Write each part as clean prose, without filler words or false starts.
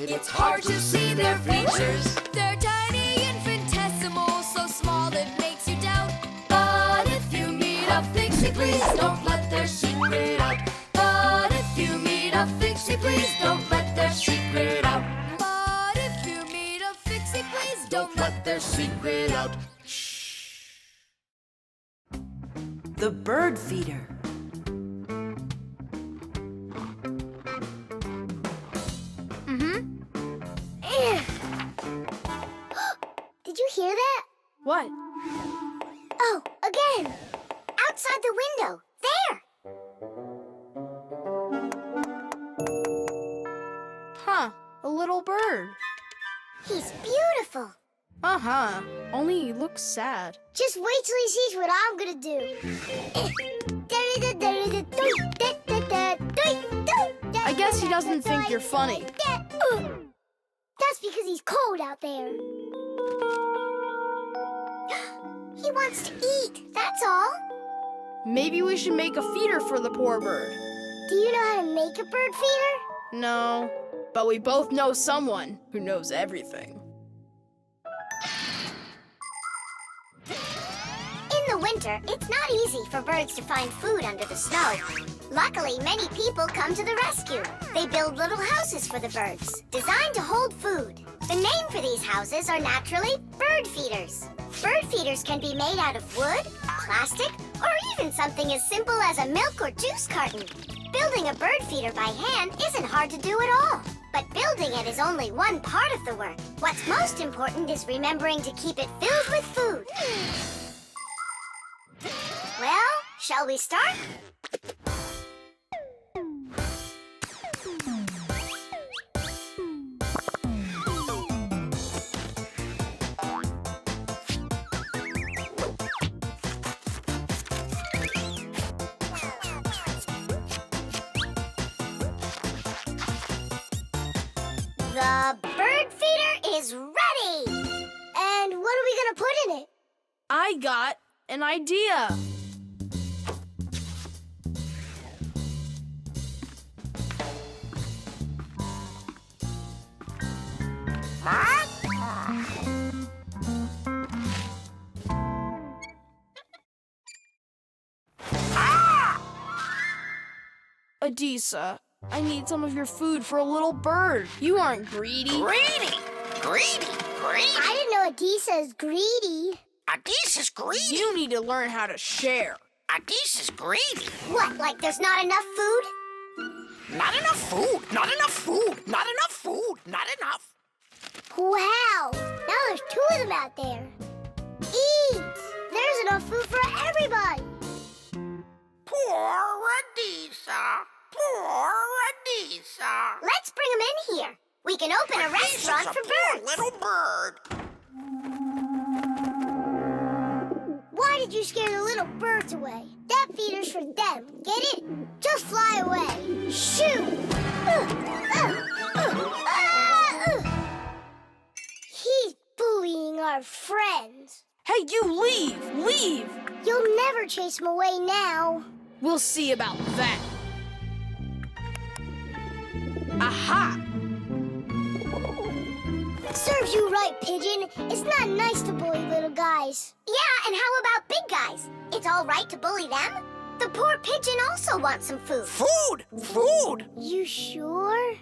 sight, it's hard to see their features. They're tiny, infinitesimal, so small it makes you doubt. But if you meet a Fixie, please don't let their secret out. But if you meet a Fixie, please don't let their secret out. But if you meet a Fixie, please Don't let their secret out. The bird feeder. Did you hear that? What? Oh, again! Outside the window! There! Huh, a little bird. He's beautiful! Uh-huh, only he looks sad. Just wait till he sees what I'm gonna do. I guess he doesn't think you're funny. That's because he's cold out there. He wants to eat, that's all. Maybe we should make a feeder for the poor bird. Do you know how to make a bird feeder? No, but we both know someone who knows everything. In the winter, it's not easy for birds to find food under the snow. Luckily, many people come to the rescue. They build little houses for the birds, designed to hold food. The name for these houses are naturally bird feeders. Bird feeders can be made out of wood, plastic, or even something as simple as a milk or juice carton. Building a bird feeder by hand isn't hard to do at all. But building it is only one part of the work. What's most important is remembering to keep it filled with food. Well, shall we start? The bird feeder is ready! And what are we gonna put in it? I got an idea. Adisa, I need some of your food for a little bird. You aren't greedy. Greedy! Greedy! Greedy! I didn't know Adisa's greedy. Adisa's greedy! You need to learn how to share. Adisa's greedy! What, like there's not enough food? Not enough food! Not enough food! Not enough food! Not enough! Wow! Now there's two of them out there. Eat! There's enough food for everybody. Poor Adisa! Poor Adisa! Let's bring them in here. We can open a restaurant for birds. Little bird! Why did you scare the little birds away? That feeder's for them. Get it? Just fly away. Shoot! He's bullying our friends. Hey, you leave! Leave! You'll never chase him away now. We'll see about that. Aha! Serves you right, Pigeon. It's not nice to bully little guys. Yeah, and how about big guys? It's all right to bully them. The poor pigeon also wants some food. Food! Food! You sure?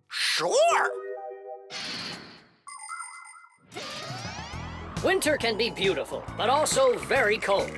Sure! Winter can be beautiful, but also very cold.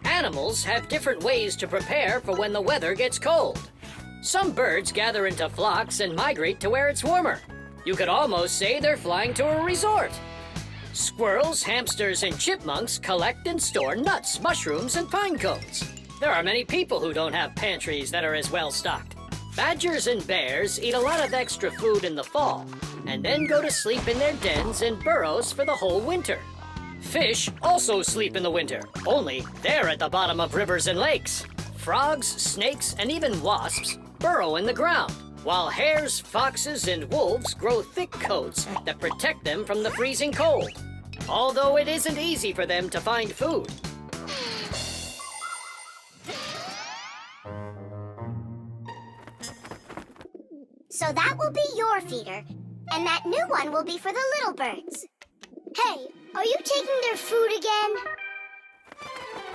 Animals have different ways to prepare for when the weather gets cold. Some birds gather into flocks and migrate to where it's warmer. You could almost say they're flying to a resort. Squirrels, hamsters, and chipmunks collect and store nuts, mushrooms, and pine cones. There are many people who don't have pantries that are as well stocked. Badgers and bears eat a lot of extra food in the fall, and then go to sleep in their dens and burrows for the whole winter. Fish also sleep in the winter, only they're at the bottom of rivers and lakes. Frogs, snakes, and even wasps burrow in the ground, while hares, foxes, and wolves grow thick coats that protect them from the freezing cold, although it isn't easy for them to find food. So that will be your feeder. And that new one will be for the little birds. Hey, are you taking their food again?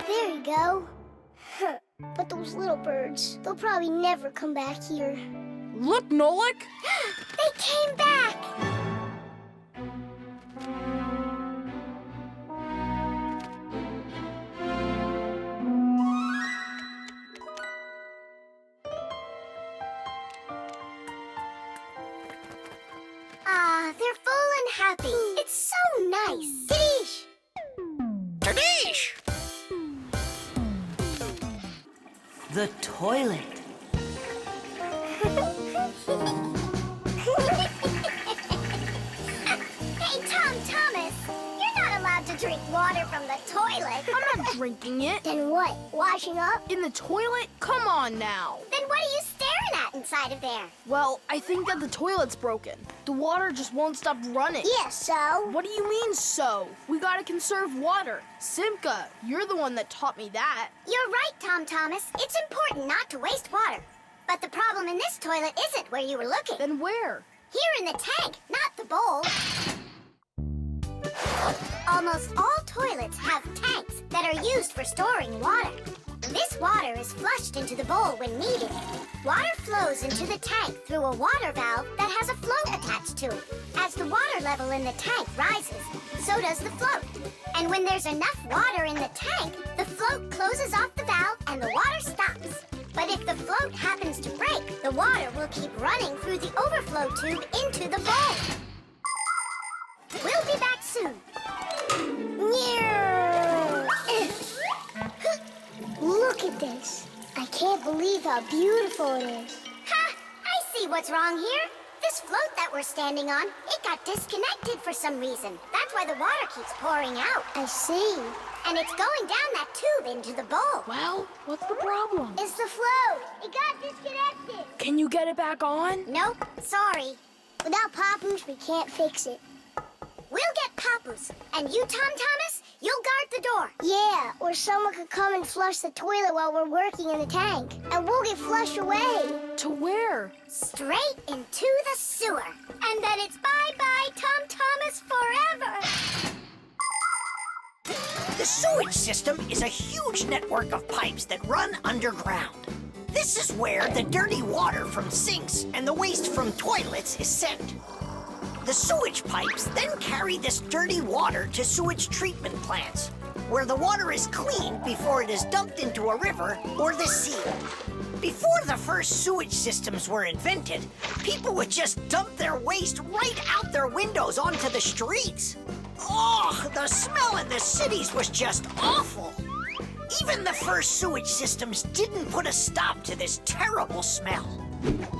There you go. But those little birds, they'll probably never come back here. Look, Nolik! They came back! Ah, they're full and happy. It's so nice. Dish! Tadish! The toilet. Hey, Thomas, you're not allowed to drink water from the toilet. I'm not drinking it. Then what? Washing up? In the toilet? Come on now. Then what are you staring at inside of there? Well, I think that the toilet's broken. The water just won't stop running. Yeah, so? What do you mean, so? We gotta conserve water. Simka, you're the one that taught me that. You're right, Thomas. It's important not to waste water. But the problem in this toilet isn't where you were looking. Then where? Here in the tank, not the bowl. Almost all toilets have tanks that are used for storing water. This water is flushed into the bowl when needed. Water flows into the tank through a water valve that has a float attached to it. As the water level in the tank rises, so does the float. And when there's enough water in the tank, the float closes off the valve and the water stops. But if the float happens to break, the water will keep running through the overflow tube into the bowl. We'll be back soon. Look at this. I can't believe how beautiful it is. Ha! I see what's wrong here. This float that we're standing on, it got disconnected for some reason. That's why the water keeps pouring out. I see. And it's going down that tube into the bowl. Well, what's the problem? It's the float. It got disconnected. Can you get it back on? Nope, sorry. Without Papoose, we can't fix it. We'll get Papoose. And you, Thomas, you'll guard the door. Yeah, or someone could come and flush the toilet while we're working in the tank. And we'll get flushed away. To where? Straight into the sewer. And then it's bye-bye, Thomas, forever. The sewage system is a huge network of pipes that run underground. This is where the dirty water from sinks and the waste from toilets is sent. The sewage pipes then carry this dirty water to sewage treatment plants, where the water is cleaned before it is dumped into a river or the sea. Before the first sewage systems were invented, people would just dump their waste right out their windows onto the streets. Oh, the smell in the cities was just awful. Even the first sewage systems didn't put a stop to this terrible smell.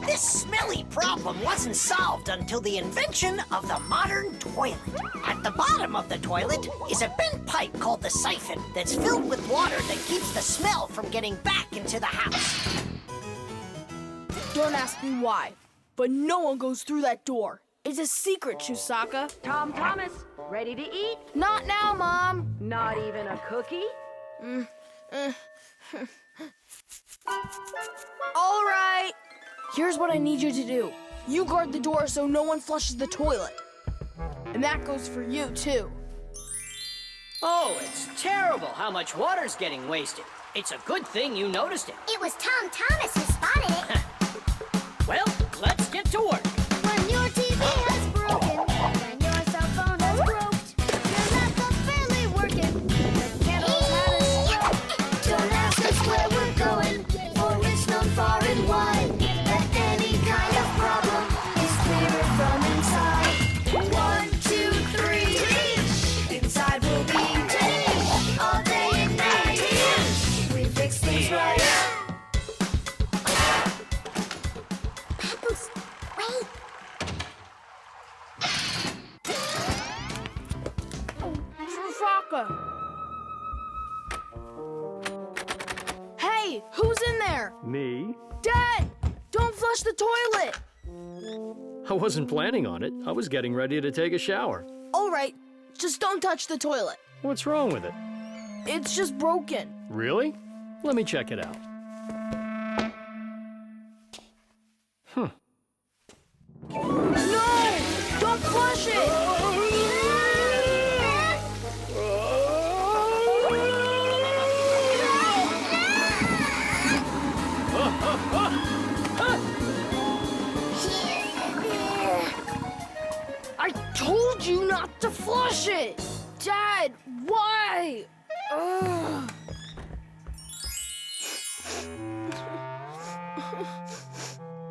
This smelly problem wasn't solved until the invention of the modern toilet. At the bottom of the toilet is a bent pipe called the siphon that's filled with water that keeps the smell from getting back into the house. Don't ask me why, but no one goes through that door. It's a secret, Chusaka. Thomas, ready to eat? Not now, Mom. Not even a cookie? All right. Here's what I need you to do. You guard the door so no one flushes the toilet. And that goes for you, too. Oh, it's terrible how much water's getting wasted. It's a good thing you noticed it. It was Thomas who spotted it. Well, let's get to work. When your TV has broken, when your cell phone has broke, your laptop's barely working, the candles had a stroke. Don't ask us where we're going, for it's known far and wide that any kind of problem is clearer from inside. 1, 2, 3, inside will be all day and night. We fix things right. Papoose, wait. Chusaka. Hey, who's in there? Me? Dad, don't flush the toilet. I wasn't planning on it. I was getting ready to take a shower. All right, just don't touch the toilet. What's wrong with it? It's just broken. Really? Let me check it out. No! God! Why? Ugh.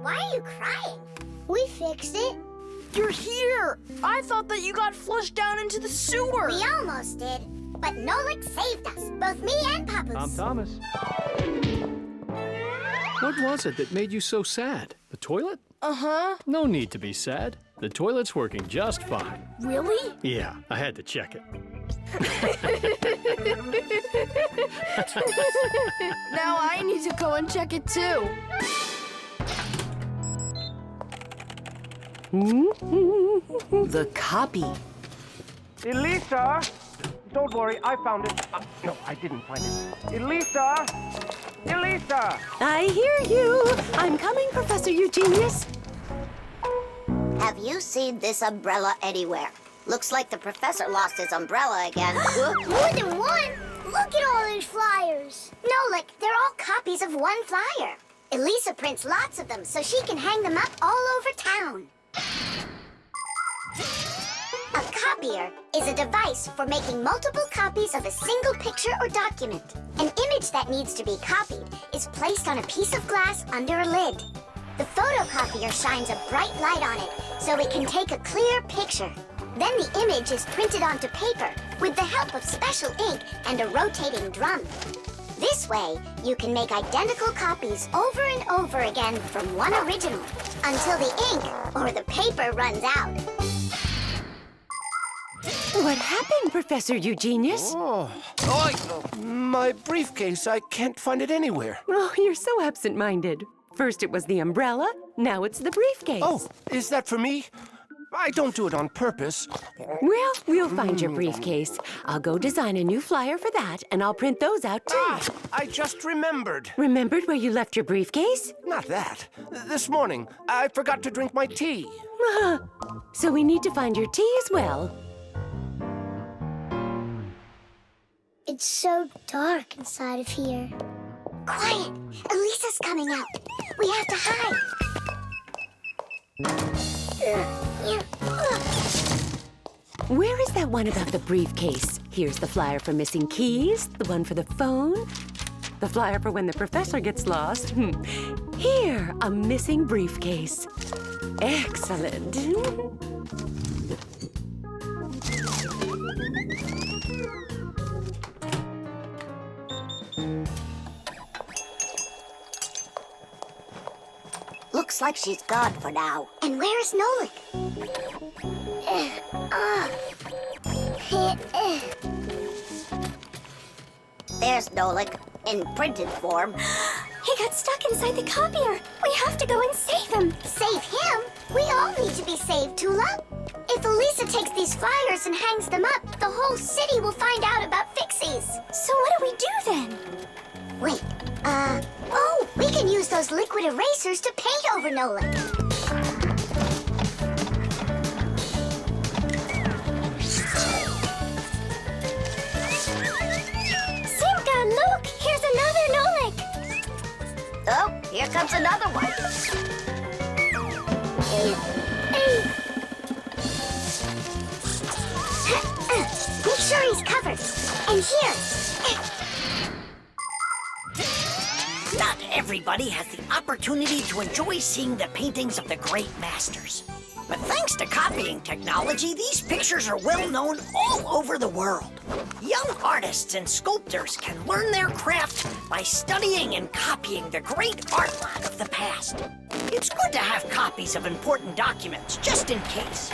Why are you crying? We fixed it. You're here! I thought that you got flushed down into the sewer! We almost did. But Nolik saved us, both me and Papa's. I'm Thomas. What was it that made you so sad? The toilet? Uh-huh. No need to be sad. The toilet's working just fine. Really? Yeah, I had to check it. Now I need to go and check it too. The copy. Elisa! Don't worry, I found it. No, I didn't find it. Elisa! Elisa! I hear you. I'm coming, Professor Eugenius. Have you seen this umbrella anywhere? Looks like the professor lost his umbrella again. More than one? Look at all these flyers. Nolik, they're all copies of one flyer. Elisa prints lots of them so she can hang them up all over town. A copier is a device for making multiple copies of a single picture or document. An image that needs to be copied is placed on a piece of glass under a lid. The photocopier shines a bright light on it so it can take a clear picture. Then the image is printed onto paper with the help of special ink and a rotating drum. This way, you can make identical copies over and over again from one original until the ink or the paper runs out. What happened, Professor Eugenius? My briefcase. I can't find it anywhere. Oh, you're so absent-minded. First it was the umbrella, now it's the briefcase. Oh, is that for me? I don't do it on purpose. Well, we'll find your briefcase. I'll go design a new flyer for that, and I'll print those out, too. I just remembered. Remembered where you left your briefcase? Not that. This morning, I forgot to drink my tea. So we need to find your tea as well. It's so dark inside of here. Quiet! Elisa's coming out. We have to hide. Where is that one about the briefcase? Here's the flyer for missing keys, the one for the phone, the flyer for when the professor gets lost. Here, a missing briefcase. Excellent. Looks like she's gone for now. And where is Nolik? There's Nolik, in printed form. He got stuck inside the copier. We have to go and save him. Save him? We all need to be saved, Tula. If Elisa takes these flyers and hangs them up, the whole city will find out about Fixies. So what do we do then? Wait, oh, we can use those liquid erasers to paint over Nolik. Simka, look! Here's another Nolik! Oh, here comes another one. Make sure he's covered. And here. Not everybody has the opportunity to enjoy seeing the paintings of the great masters. But thanks to copying technology, these pictures are well known all over the world. Young artists and sculptors can learn their craft by studying and copying the great artwork of the past. It's good to have copies of important documents, just in case.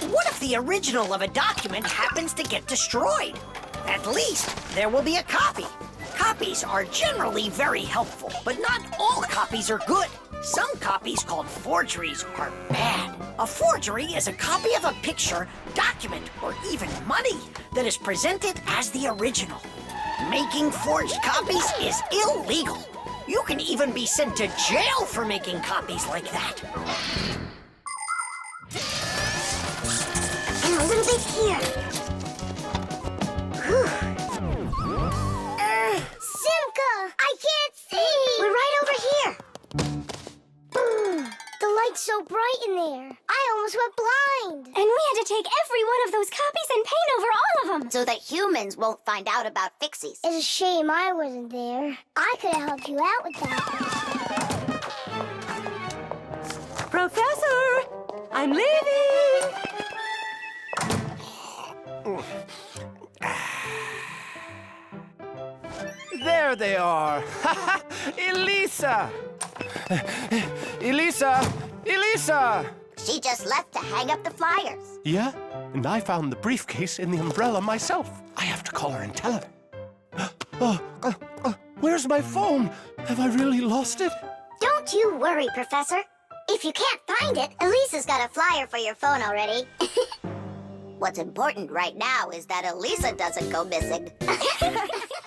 What if the original of a document happens to get destroyed? At least there will be a copy. Copies are generally very helpful, but not all copies are good. Some copies called forgeries are bad. A forgery is a copy of a picture, document, or even money that is presented as the original. Making forged copies is illegal. You can even be sent to jail for making copies like that. And a little bit here. Whew. Simka! I can't see! We're right over here. The light's so bright in there. I almost went blind. And we had to take every one of those copies and paint over all of them. So so that humans won't find out about Fixies. It's a shame I wasn't there. I could have helped you out with that. Professor, I'm leaving. There they are. Elisa! Elisa! Elisa! She just left to hang up the flyers. Yeah? And I found the briefcase in the umbrella myself. I have to call her and tell her. Where's my phone? Have I really lost it? Don't you worry, Professor. If you can't find it, Elisa's got a flyer for your phone already. What's important right now is that Elisa doesn't go missing.